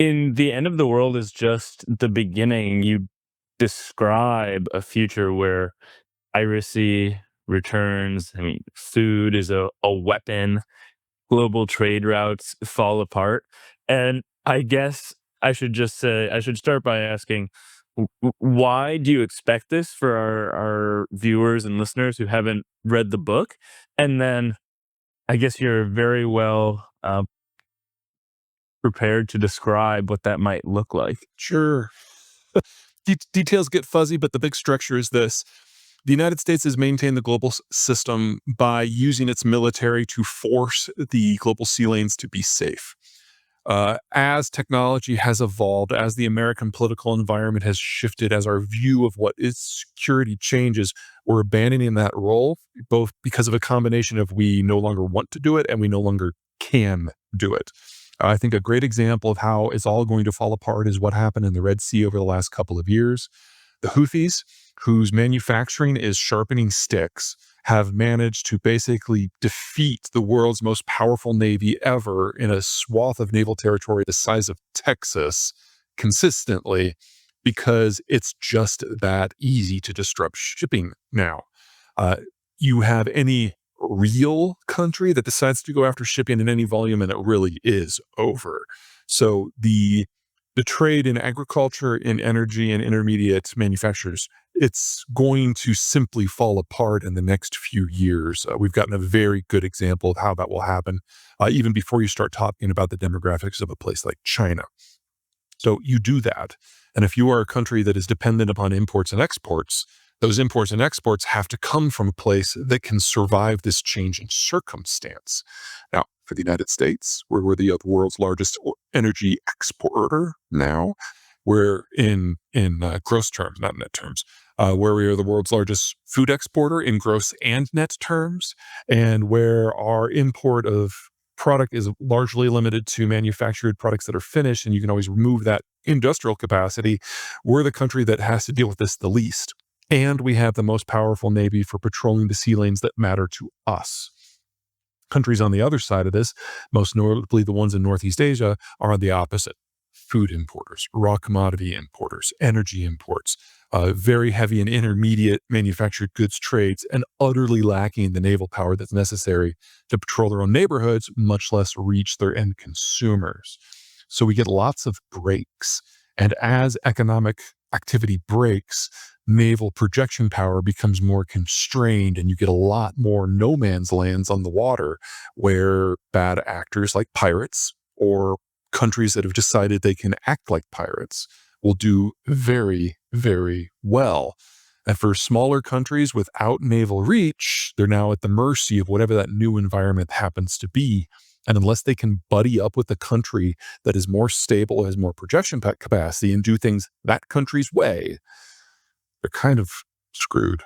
In The End of the World is Just the Beginning, you describe a future where piracy returns. I mean, food is a weapon, global trade routes fall apart. And I guess I should start by asking, why do you expect this for our viewers and listeners who haven't read the book? And then I guess you're very well prepared to describe what that might look like. Sure. Details get fuzzy, but the big structure is this. The United States has maintained the global system by using its military to force the global sea lanes to be safe. As technology has evolved, as the American political environment has shifted, as our view of what is security changes, we're abandoning that role, both because of a combination of we no longer want to do it and we no longer can do it. I think a great example of how it's all going to fall apart is what happened in the Red Sea over the last couple of years. The Houthis, whose manufacturing is sharpening sticks, have managed to basically defeat the world's most powerful navy ever in a swath of naval territory the size of Texas consistently because it's just that easy to disrupt shipping now. You have any real country that decides to go after shipping in any volume, and it really is over. So the trade in agriculture, in energy, and intermediate manufacturers, it's going to simply fall apart in the next few years. We've gotten a very good example of how that will happen, even before you start talking about the demographics of a place like China. So you do that. And if you are a country that is dependent upon imports and exports, those imports and exports have to come from a place that can survive this change in circumstance. Now, for the United States, where we're the world's largest energy exporter now, we're in gross terms, not net terms, where we are the world's largest food exporter in gross and net terms, and where our import of product is largely limited to manufactured products that are finished, and you can always remove that industrial capacity. We're the country that has to deal with this the least. And we have the most powerful navy for patrolling the sea lanes that matter to us. Countries on the other side of this, most notably the ones in Northeast Asia, are on the opposite. Food importers, raw commodity importers, energy imports, very heavy and intermediate manufactured goods trades, and utterly lacking the naval power that's necessary to patrol their own neighborhoods, much less reach their end consumers. So we get lots of breaks. And as economic activity breaks, naval projection power becomes more constrained, and you get a lot more no man's lands on the water where bad actors like pirates or countries that have decided they can act like pirates will do very, very well. And for smaller countries without naval reach, they're now at the mercy of whatever that new environment happens to be. And unless they can buddy up with a country that is more stable, has more projection capacity, and do things that country's way, they're kind of screwed.